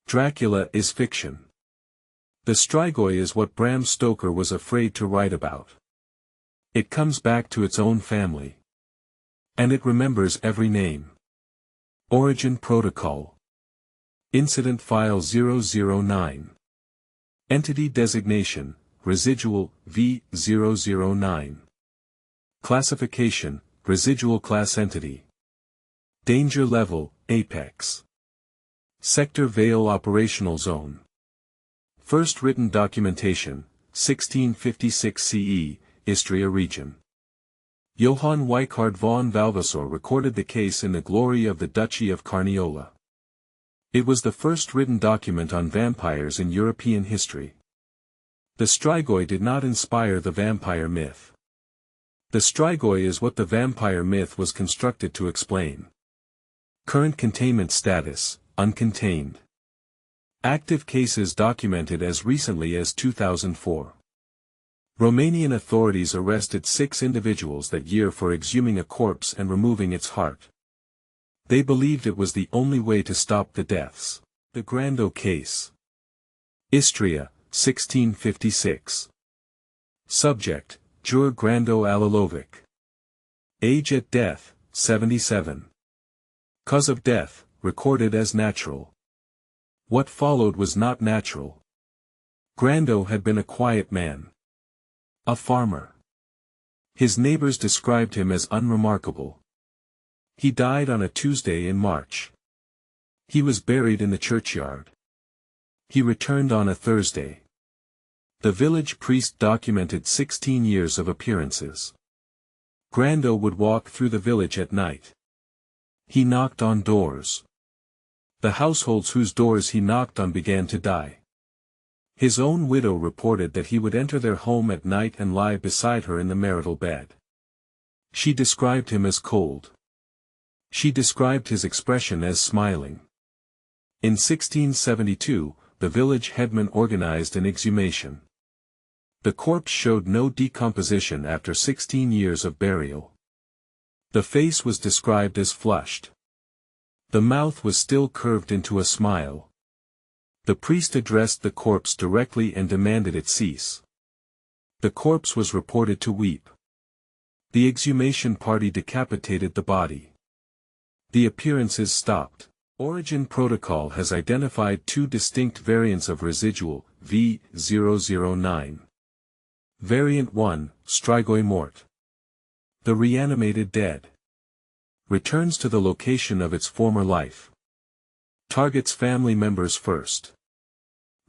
Dracula is fiction. The Strigoi is what Bram Stoker was afraid to write about. It comes back to its own family. And it remembers every name. Origin Protocol. Incident File 009. Entity Designation, Residual, V009. Classification, Residual-Class Entity. Danger Level, Apex. Sector Vale Operational Zone. First written documentation, 1656 CE, Istria region. Johann Weichard von Valvassor recorded the case in the glory of the Duchy of Carniola. It was the first written document on vampires in European history. The Strigoi did not inspire the vampire myth. The Strigoi is what the vampire myth was constructed to explain. Current containment status, uncontained. Active cases documented as recently as 2004. Romanian authorities arrested 6 individuals that year for exhuming a corpse and removing its heart. They believed it was the only way to stop the deaths. The Grando case. Istria, 1656. Subject, Jur Grando Alilovic. Age at death, 77. Cause of death, recorded as natural. What followed was not natural. Grando had been a quiet man. A farmer. His neighbors described him as unremarkable. He died on a Tuesday in March. He was buried in the churchyard. He returned on a Thursday. The village priest documented 16 years of appearances. Grando would walk through the village at night. He knocked on doors. The households whose doors he knocked on began to die. His own widow reported that he would enter their home at night and lie beside her in the marital bed. She described him as cold. She described his expression as smiling. In 1672, the village headman organized an exhumation. The corpse showed no decomposition after 16 years of burial. The face was described as flushed. The mouth was still curved into a smile. The priest addressed the corpse directly and demanded it cease. The corpse was reported to weep. The exhumation party decapitated the body. The appearances stopped. Origin Protocol has identified 2 distinct variants of residual, V009. Variant 1, Strigoi Mort. The reanimated dead. Returns to the location of its former life. Targets family members first.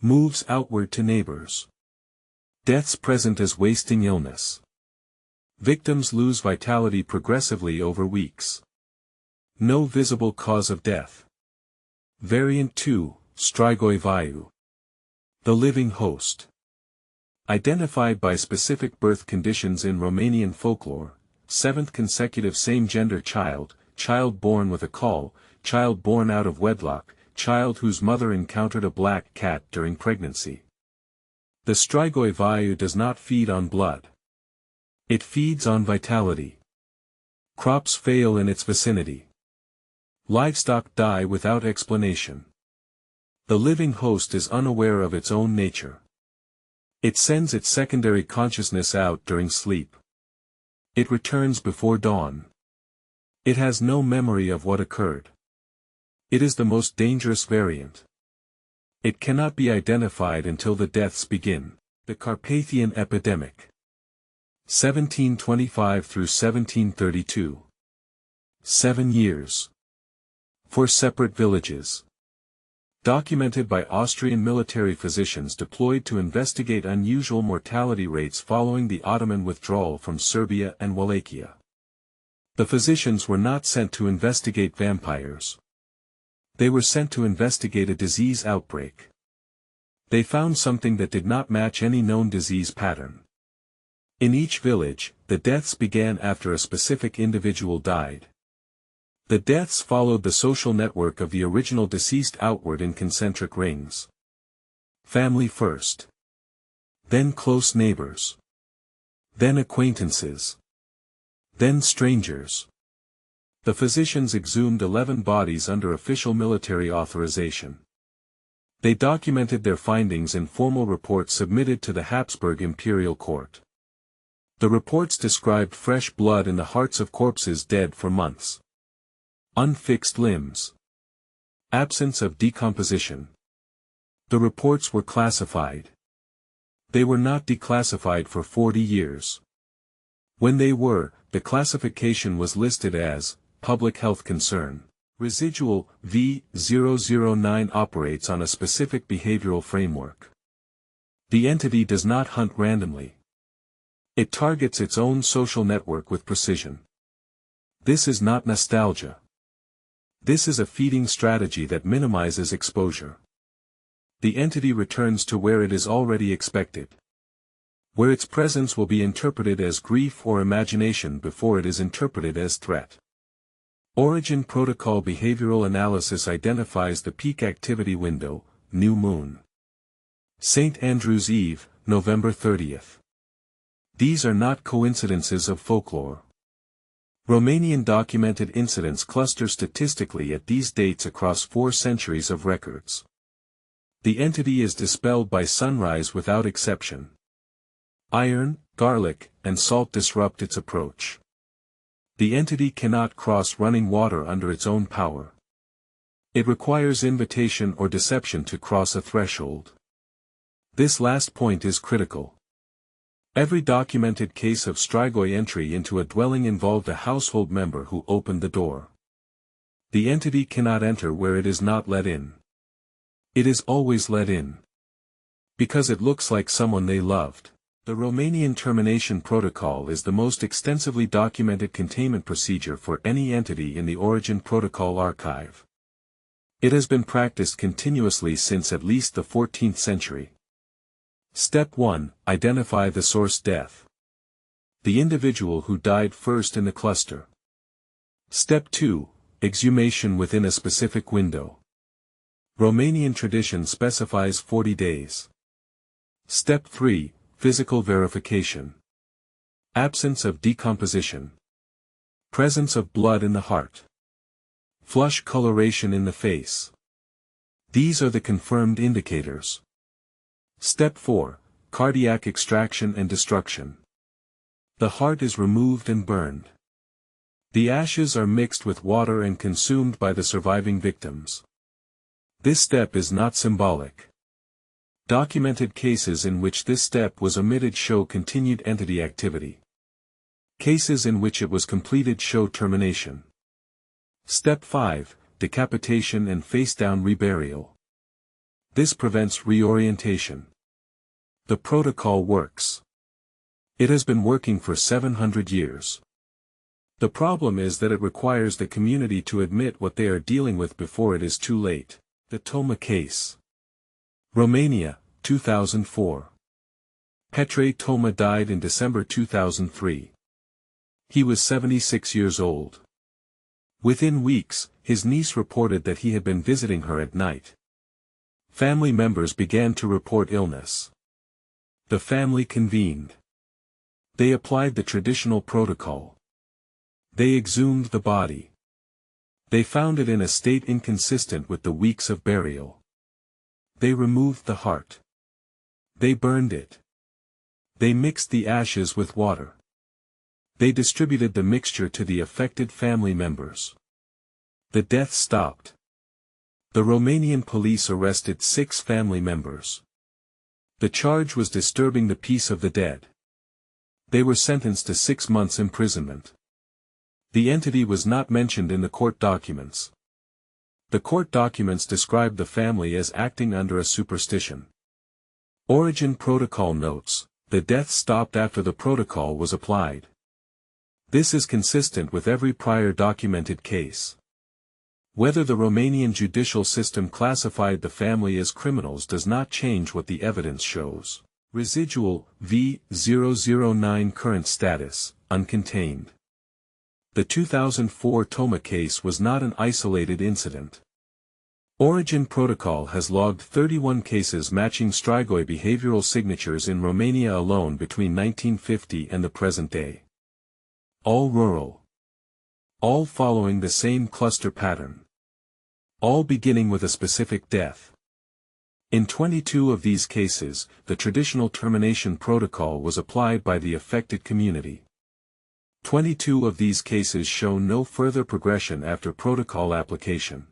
Moves outward to neighbors. Deaths present as wasting illness. Victims lose vitality progressively over weeks. No visible cause of death. Variant 2, Strigoi Vayu. The living host. Identified by specific birth conditions in Romanian folklore, 7th consecutive same-gender child, child born with a caul, child born out of wedlock, child whose mother encountered a black cat during pregnancy. The Strigoi Vayu does not feed on blood. It feeds on vitality. Crops fail in its vicinity. Livestock die without explanation. The living host is unaware of its own nature. It sends its secondary consciousness out during sleep. It returns before dawn. It has no memory of what occurred. It is the most dangerous variant. It cannot be identified until the deaths begin. The Carpathian Epidemic. 1725 through 1732. 7 years. 4 separate villages. Documented by Austrian military physicians deployed to investigate unusual mortality rates following the Ottoman withdrawal from Serbia and Wallachia. The physicians were not sent to investigate vampires. They were sent to investigate a disease outbreak. They found something that did not match any known disease pattern. In each village, the deaths began after a specific individual died. The deaths followed the social network of the original deceased outward in concentric rings. Family first. Then close neighbors. Then acquaintances. Then strangers. The physicians exhumed 11 bodies under official military authorization. They documented their findings in formal reports submitted to the Habsburg Imperial Court. The reports described fresh blood in the hearts of corpses dead for months. Unfixed limbs. Absence of decomposition. The reports were classified. They were not declassified for 40 years. When they were, the classification was listed as public health concern. Residual V009 operates on a specific behavioral framework. The entity does not hunt randomly. It targets its own social network with precision. This is not nostalgia. This is a feeding strategy that minimizes exposure. The entity returns to where it is already expected, where its presence will be interpreted as grief or imagination before it is interpreted as threat. Origin Protocol Behavioral Analysis identifies the peak activity window, new moon. St. Andrew's Eve, November 30th. These are not coincidences of folklore. Romanian documented incidents cluster statistically at these dates across 4 centuries of records. The entity is dispelled by sunrise without exception. Iron, garlic, and salt disrupt its approach. The entity cannot cross running water under its own power. It requires invitation or deception to cross a threshold. This last point is critical. Every documented case of Strigoi entry into a dwelling involved a household member who opened the door. The entity cannot enter where it is not let in. It is always let in. Because it looks like someone they loved. The Romanian termination protocol is the most extensively documented containment procedure for any entity in the Origin Protocol archive. It has been practiced continuously since at least the 14th century. Step 1. Identify the source death. The individual who died first in the cluster. Step 2. Exhumation within a specific window. Romanian tradition specifies 40 days. Step 3. Physical verification. Absence of decomposition. Presence of blood in the heart. Flush coloration in the face. These are the confirmed indicators. Step 4. Cardiac extraction and destruction. The heart is removed and burned. The ashes are mixed with water and consumed by the surviving victims. This step is not symbolic. Documented cases in which this step was omitted show continued entity activity. Cases in which it was completed show termination. Step 5. Decapitation and face-down reburial. This prevents reorientation. The protocol works. It has been working for 700 years. The problem is that it requires the community to admit what they are dealing with before it is too late. The Toma case. Romania, 2004. Petre Toma died in December 2003. He was 76 years old. Within weeks, his niece reported that he had been visiting her at night. Family members began to report illness. The family convened. They applied the traditional protocol. They exhumed the body. They found it in a state inconsistent with the weeks of burial. They removed the heart. They burned it. They mixed the ashes with water. They distributed the mixture to the affected family members. The death stopped. The Romanian police arrested 6 family members. The charge was disturbing the peace of the dead. They were sentenced to 6 months imprisonment. The entity was not mentioned in the court documents. The court documents described the family as acting under a superstition. Origin Protocol notes, the death stopped after the protocol was applied. This is consistent with every prior documented case. Whether the Romanian judicial system classified the family as criminals does not change what the evidence shows. Residual V009 current status, uncontained. The 2004 Toma case was not an isolated incident. Origin Protocol has logged 31 cases matching Strigoi behavioral signatures in Romania alone between 1950 and the present day. All rural. All following the same cluster pattern. All beginning with a specific death. In 22 of these cases, the traditional termination protocol was applied by the affected community. 22 of these cases show no further progression after protocol application.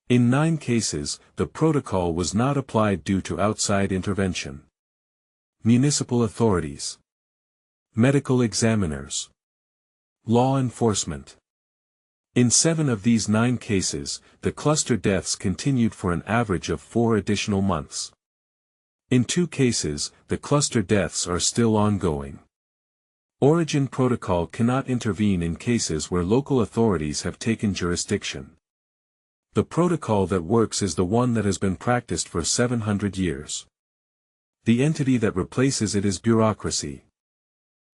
In 9 cases, the protocol was not applied due to outside intervention. Municipal authorities, medical examiners, law enforcement. In 7 of these 9 cases, the cluster deaths continued for an average of 4 additional months. In 2 cases, the cluster deaths are still ongoing. Origin protocol cannot intervene in cases where local authorities have taken jurisdiction. The protocol that works is the one that has been practiced for 700 years. The entity that replaces it is bureaucracy.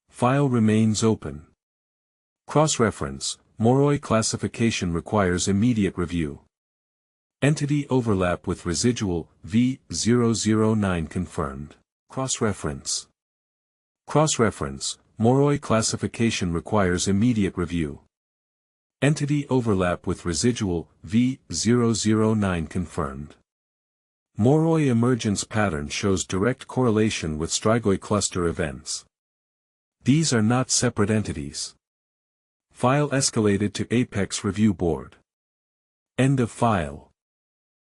File remains open. Cross-reference, Moroi classification requires immediate review. Entity overlap with residual, V009 confirmed. Cross-reference. Cross-reference, Moroi classification requires immediate review. Entity overlap with residual, V009 confirmed. Moroi emergence pattern shows direct correlation with Strigoi cluster events. These are not separate entities. File escalated to Apex Review Board. End of file.